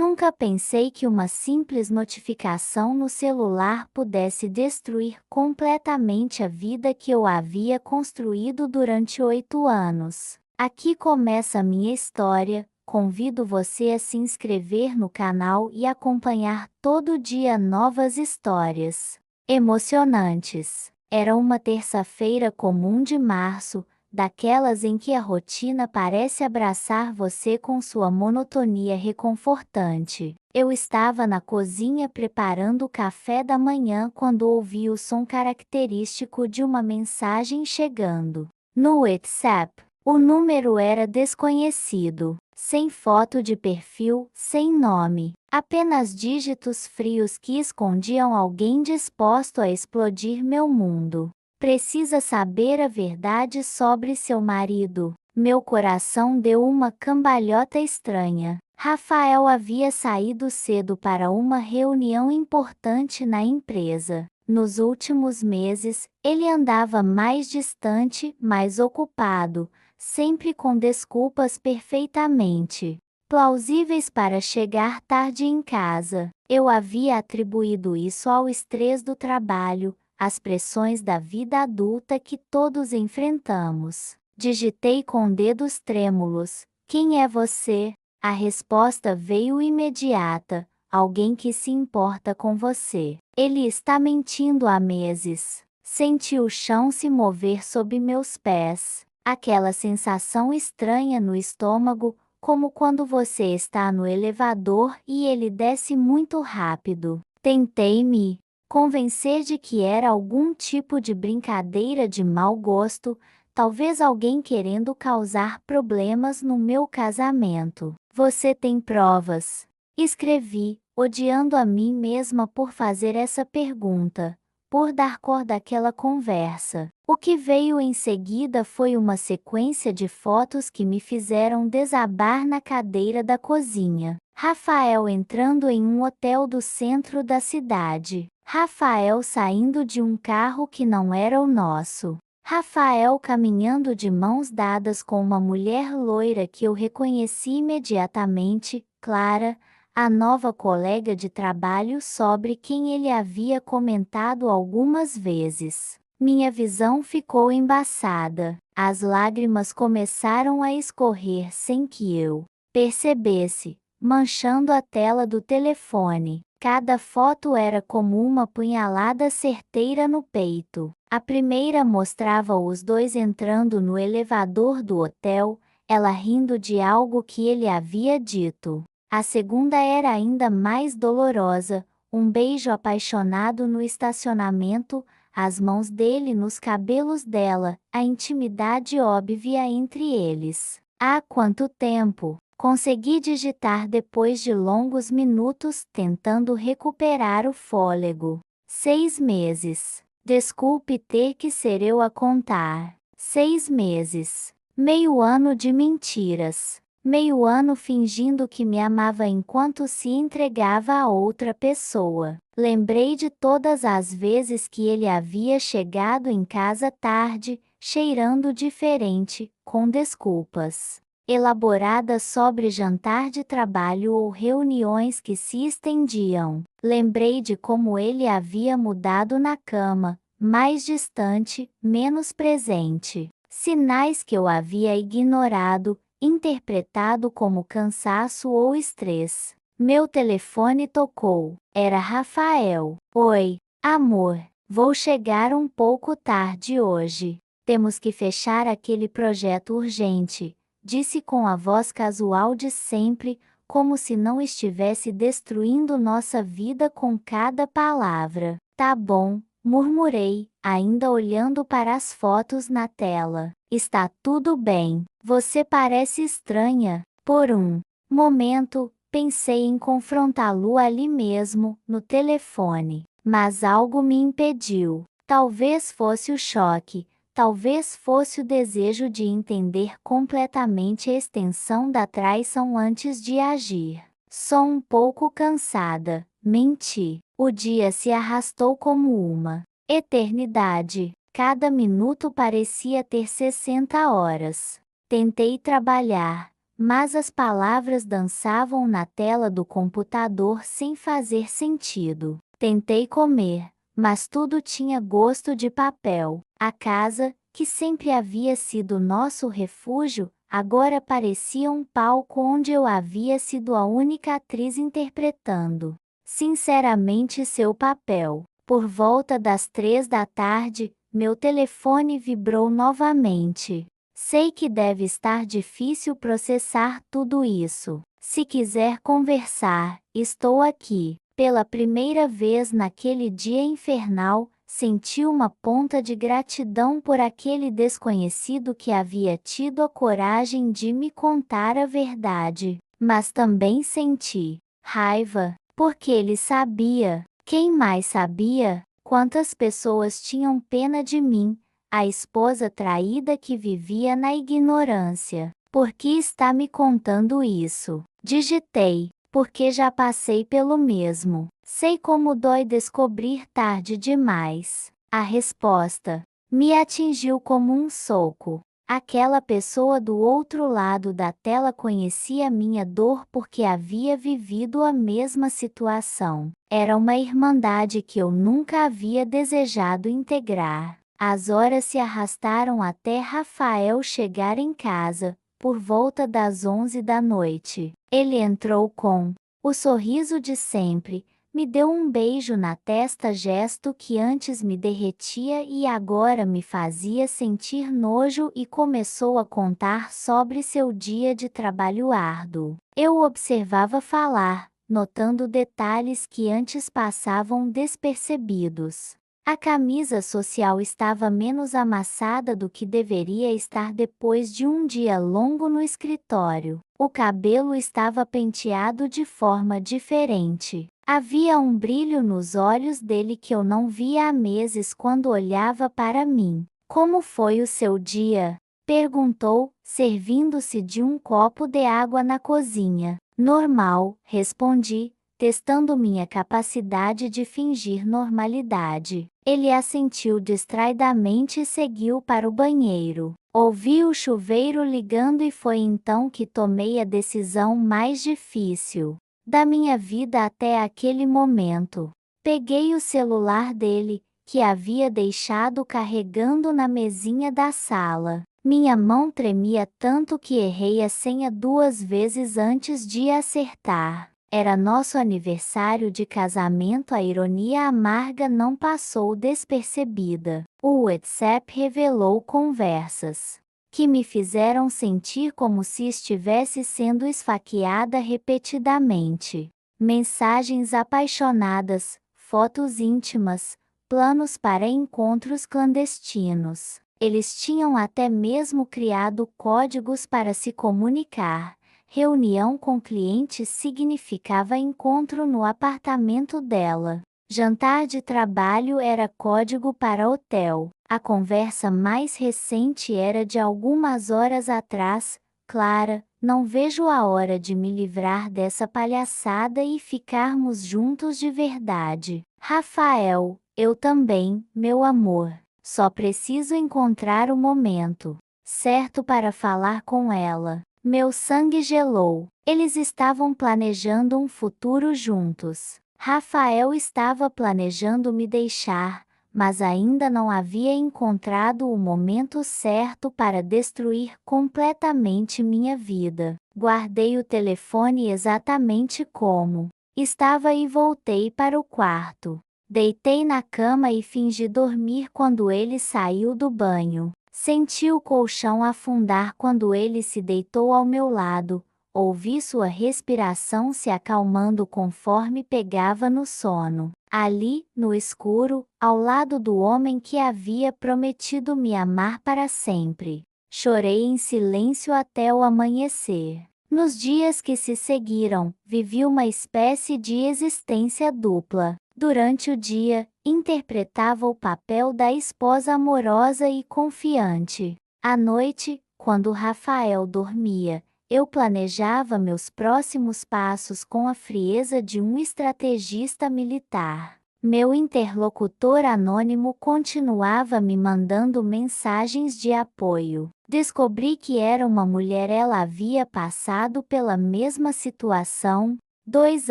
Nunca pensei que uma simples notificação no celular pudesse destruir completamente a vida que eu havia construído durante 8 anos. Aqui começa a minha história. Convido você a se inscrever no canal e acompanhar todo dia novas histórias emocionantes. Era uma terça-feira comum de março, daquelas em que a rotina parece abraçar você com sua monotonia reconfortante. Eu estava na cozinha preparando o café da manhã quando ouvi o som característico de uma mensagem chegando. No WhatsApp, o número era desconhecido, sem foto de perfil, sem nome, apenas dígitos frios que escondiam alguém disposto a explodir meu mundo. Precisa saber a verdade sobre seu marido. Meu coração deu uma cambalhota estranha. Rafael havia saído cedo para uma reunião importante na empresa. Nos últimos meses, ele andava mais distante, mais ocupado, sempre com desculpas perfeitamente plausíveis para chegar tarde em casa. Eu havia atribuído isso ao estresse do trabalho, as pressões da vida adulta que todos enfrentamos. Digitei com dedos trêmulos: "Quem é você?" A resposta veio imediata: "Alguém que se importa com você." Ele está mentindo há meses. Senti o chão se mover sob meus pés. Aquela sensação estranha no estômago, como quando você está no elevador e ele desce muito rápido. Tentei me convencer de que era algum tipo de brincadeira de mau gosto, talvez alguém querendo causar problemas no meu casamento. "Você tem provas?" Escrevi, odiando a mim mesma por fazer essa pergunta, por dar cor àquela conversa. O que veio em seguida foi uma sequência de fotos que me fizeram desabar na cadeira da cozinha. Rafael entrando em um hotel do centro da cidade. Rafael saindo de um carro que não era o nosso. Rafael caminhando de mãos dadas com uma mulher loira que eu reconheci imediatamente, Clara, a nova colega de trabalho sobre quem ele havia comentado algumas vezes. Minha visão ficou embaçada. As lágrimas começaram a escorrer sem que eu percebesse, manchando a tela do telefone. Cada foto era como uma punhalada certeira no peito. A primeira mostrava os dois entrando no elevador do hotel, ela rindo de algo que ele havia dito. A segunda era ainda mais dolorosa, um beijo apaixonado no estacionamento, as mãos dele nos cabelos dela, a intimidade óbvia entre eles. Há quanto tempo? Consegui digitar depois de longos minutos tentando recuperar o fôlego. 6 meses. Desculpe ter que ser eu a contar. 6 meses. Meio ano de mentiras. Meio ano fingindo que me amava enquanto se entregava a outra pessoa. Lembrei de todas as vezes que ele havia chegado em casa tarde, cheirando diferente, com desculpas elaboradas sobre jantar de trabalho ou reuniões que se estendiam. Lembrei de como ele havia mudado na cama, mais distante, menos presente. Sinais que eu havia ignorado, interpretado como cansaço ou estresse. Meu telefone tocou. Era Rafael. "Oi, amor. Vou chegar um pouco tarde hoje. Temos que fechar aquele projeto urgente", disse com a voz casual de sempre, como se não estivesse destruindo nossa vida com cada palavra. "Tá bom", murmurei, ainda olhando para as fotos na tela. "Está tudo bem. Você parece estranha." Por um momento, pensei em confrontá-lo ali mesmo, no telefone. Mas algo me impediu. Talvez fosse o choque. Talvez fosse o desejo de entender completamente a extensão da traição antes de agir. "Sou um pouco cansada", menti. O dia se arrastou como uma eternidade. Cada minuto parecia ter 60 horas. Tentei trabalhar, mas as palavras dançavam na tela do computador sem fazer sentido. Tentei comer, mas tudo tinha gosto de papel. A casa, que sempre havia sido nosso refúgio, agora parecia um palco onde eu havia sido a única atriz interpretando, sinceramente, seu papel. Por volta das 3 da tarde, meu telefone vibrou novamente. Sei que deve estar difícil processar tudo isso. Se quiser conversar, estou aqui. Pela primeira vez naquele dia infernal, senti uma ponta de gratidão por aquele desconhecido que havia tido a coragem de me contar a verdade. Mas também senti raiva, porque ele sabia. Quem mais sabia? Quantas pessoas tinham pena de mim, a esposa traída que vivia na ignorância. Por que está me contando isso? Digitei, porque já passei pelo mesmo. Sei como dói descobrir tarde demais. A resposta me atingiu como um soco. Aquela pessoa do outro lado da tela conhecia minha dor porque havia vivido a mesma situação. Era uma irmandade que eu nunca havia desejado integrar. As horas se arrastaram até Rafael chegar em casa, por volta das 11 da noite. Ele entrou com o sorriso de sempre, me deu um beijo na testa, gesto que antes me derretia e agora me fazia sentir nojo, e começou a contar sobre seu dia de trabalho árduo. Eu o observava falar, notando detalhes que antes passavam despercebidos. A camisa social estava menos amassada do que deveria estar depois de um dia longo no escritório. O cabelo estava penteado de forma diferente. Havia um brilho nos olhos dele que eu não via há meses quando olhava para mim. Como foi o seu dia? Perguntou, servindo-se de um copo de água na cozinha. Normal, respondi, testando minha capacidade de fingir normalidade. Ele assentiu distraidamente e seguiu para o banheiro. Ouvi o chuveiro ligando e foi então que tomei a decisão mais difícil da minha vida até aquele momento. Peguei o celular dele, que havia deixado carregando na mesinha da sala. Minha mão tremia tanto que errei a senha 2 vezes antes de acertar. Era nosso aniversário de casamento. A ironia amarga não passou despercebida. O WhatsApp revelou conversas que me fizeram sentir como se estivesse sendo esfaqueada repetidamente. Mensagens apaixonadas, fotos íntimas, planos para encontros clandestinos. Eles tinham até mesmo criado códigos para se comunicar. Reunião com clientes significava encontro no apartamento dela. Jantar de trabalho era código para hotel. A conversa mais recente era de algumas horas atrás. Clara, não vejo a hora de me livrar dessa palhaçada e ficarmos juntos de verdade. Rafael, eu também, meu amor. Só preciso encontrar o momento certo para falar com ela. Meu sangue gelou. Eles estavam planejando um futuro juntos. Rafael estava planejando me deixar, mas ainda não havia encontrado o momento certo para destruir completamente minha vida. Guardei o telefone exatamente como estava e voltei para o quarto. Deitei na cama e fingi dormir quando ele saiu do banho. Senti o colchão afundar quando ele se deitou ao meu lado. Ouvi sua respiração se acalmando conforme pegava no sono. Ali, no escuro, ao lado do homem que havia prometido me amar para sempre. Chorei em silêncio até o amanhecer. Nos dias que se seguiram, vivi uma espécie de existência dupla. Durante o dia, interpretava o papel da esposa amorosa e confiante. À noite, quando Rafael dormia, eu planejava meus próximos passos com a frieza de um estrategista militar. Meu interlocutor anônimo continuava me mandando mensagens de apoio. Descobri que era uma mulher. Ela havia passado pela mesma situação 2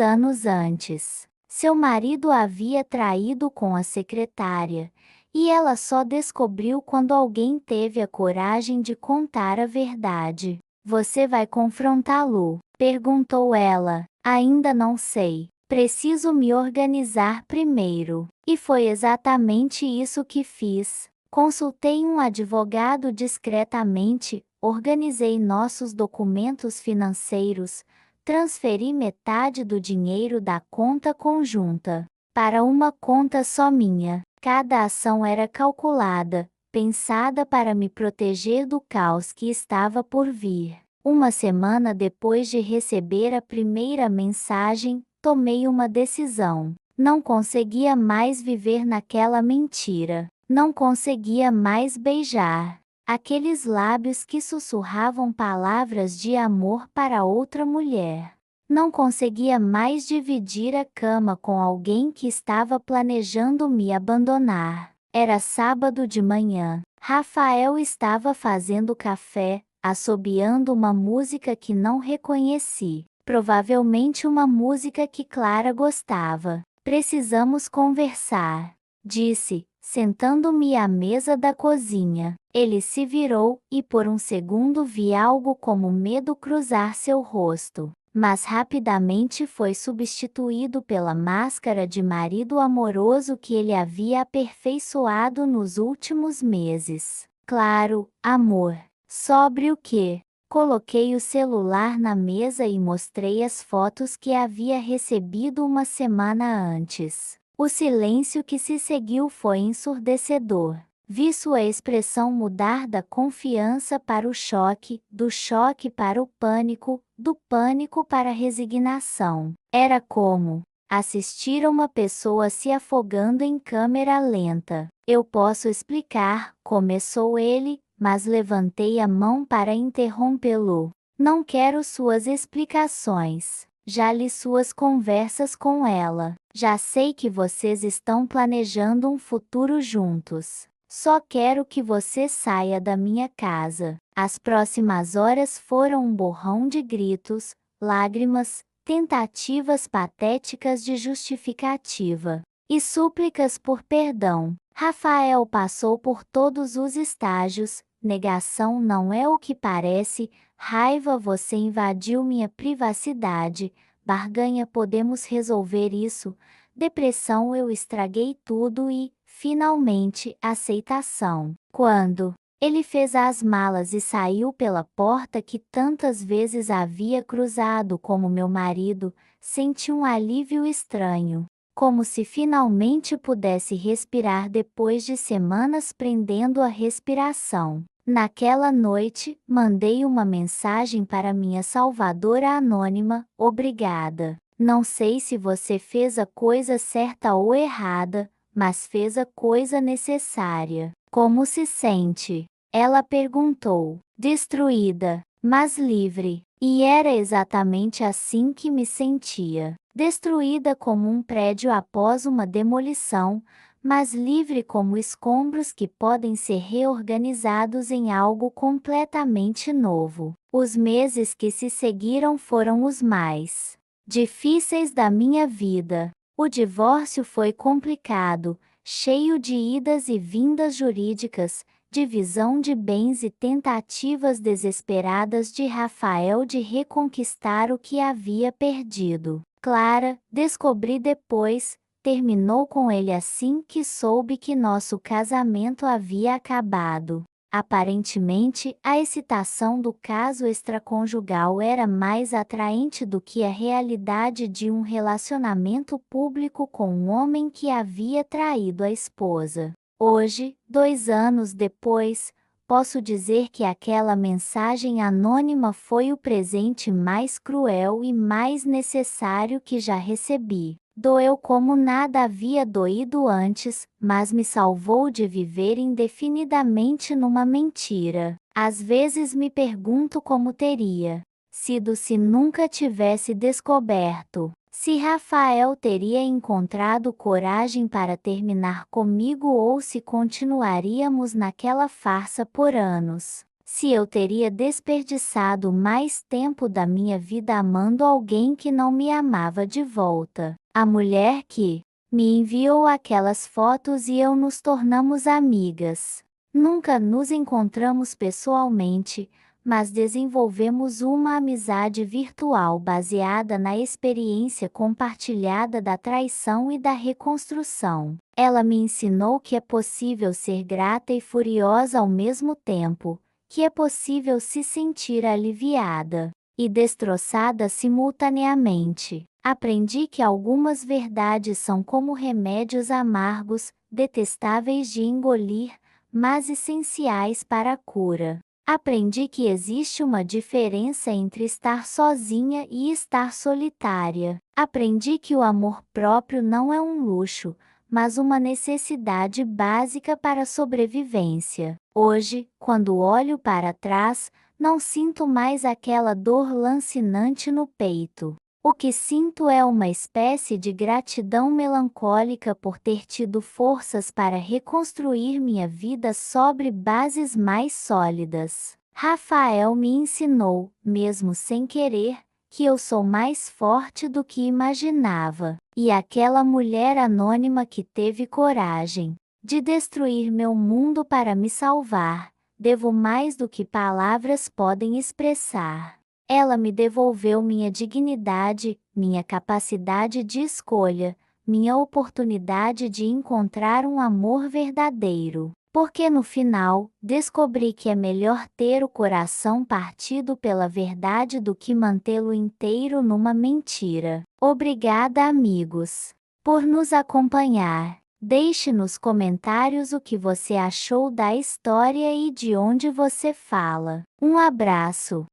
anos antes. Seu marido a havia traído com a secretária, e ela só descobriu quando alguém teve a coragem de contar a verdade. Você vai confrontá-lo? Perguntou ela. Ainda não sei. Preciso me organizar primeiro. E foi exatamente isso que fiz. Consultei um advogado discretamente, organizei nossos documentos financeiros, transferi metade do dinheiro da conta conjunta para uma conta só minha. Cada ação era calculada, pensada para me proteger do caos que estava por vir. Uma semana depois de receber a primeira mensagem, tomei uma decisão. Não conseguia mais viver naquela mentira. Não conseguia mais beijar aqueles lábios que sussurravam palavras de amor para outra mulher. Não conseguia mais dividir a cama com alguém que estava planejando me abandonar. Era sábado de manhã. Rafael estava fazendo café, assobiando uma música que não reconheci. Provavelmente uma música que Clara gostava. Precisamos conversar, disse, sentando-me à mesa da cozinha. Ele se virou, e por um segundo vi algo como medo cruzar seu rosto, mas rapidamente foi substituído pela máscara de marido amoroso que ele havia aperfeiçoado nos últimos meses. Claro, amor. Sobre o quê? Coloquei o celular na mesa e mostrei as fotos que havia recebido uma semana antes. O silêncio que se seguiu foi ensurdecedor. Vi sua expressão mudar da confiança para o choque, do choque para o pânico, do pânico para a resignação. Era como assistir a uma pessoa se afogando em câmera lenta. Eu posso explicar, começou ele, mas levantei a mão para interrompê-lo. Não quero suas explicações. Já li suas conversas com ela. Já sei que vocês estão planejando um futuro juntos. Só quero que você saia da minha casa. As próximas horas foram um borrão de gritos, lágrimas, tentativas patéticas de justificativa e súplicas por perdão. Rafael passou por todos os estágios. Negação não é o que parece. Raiva, você invadiu minha privacidade. Barganha, podemos resolver isso. Depressão, eu estraguei tudo. E, finalmente, aceitação. Quando ele fez as malas e saiu pela porta que tantas vezes havia cruzado como meu marido, senti um alívio estranho, como se finalmente pudesse respirar depois de semanas prendendo a respiração. Naquela noite, mandei uma mensagem para minha salvadora anônima: obrigada. Não sei se você fez a coisa certa ou errada, mas fez a coisa necessária. Como se sente? Ela perguntou. Destruída, mas livre. E era exatamente assim que me sentia. Destruída como um prédio após uma demolição, mas livre como escombros que podem ser reorganizados em algo completamente novo. Os meses que se seguiram foram os mais difíceis da minha vida. O divórcio foi complicado, cheio de idas e vindas jurídicas, divisão de bens e tentativas desesperadas de Rafael de reconquistar o que havia perdido. Clara, descobri depois, terminou com ele assim que soube que nosso casamento havia acabado. Aparentemente, a excitação do caso extraconjugal era mais atraente do que a realidade de um relacionamento público com um homem que havia traído a esposa. Hoje, 2 anos depois, posso dizer que aquela mensagem anônima foi o presente mais cruel e mais necessário que já recebi. Doeu como nada havia doído antes, mas me salvou de viver indefinidamente numa mentira. Às vezes me pergunto como teria sido se nunca tivesse descoberto. Se Rafael teria encontrado coragem para terminar comigo ou se continuaríamos naquela farsa por anos. Se eu teria desperdiçado mais tempo da minha vida amando alguém que não me amava de volta. A mulher que me enviou aquelas fotos e eu nos tornamos amigas. Nunca nos encontramos pessoalmente, mas desenvolvemos uma amizade virtual baseada na experiência compartilhada da traição e da reconstrução. Ela me ensinou que é possível ser grata e furiosa ao mesmo tempo, que é possível se sentir aliviada e destroçada simultaneamente. Aprendi que algumas verdades são como remédios amargos, detestáveis de engolir, mas essenciais para a cura. Aprendi que existe uma diferença entre estar sozinha e estar solitária. Aprendi que o amor próprio não é um luxo, mas uma necessidade básica para a sobrevivência. Hoje, quando olho para trás, não sinto mais aquela dor lancinante no peito. O que sinto é uma espécie de gratidão melancólica por ter tido forças para reconstruir minha vida sobre bases mais sólidas. Rafael me ensinou, mesmo sem querer, que eu sou mais forte do que imaginava. E aquela mulher anônima que teve coragem de destruir meu mundo para me salvar, devo mais do que palavras podem expressar. Ela me devolveu minha dignidade, minha capacidade de escolha, minha oportunidade de encontrar um amor verdadeiro. Porque no final, descobri que é melhor ter o coração partido pela verdade do que mantê-lo inteiro numa mentira. Obrigada, amigos, por nos acompanhar. Deixe nos comentários o que você achou da história e de onde você fala. Um abraço.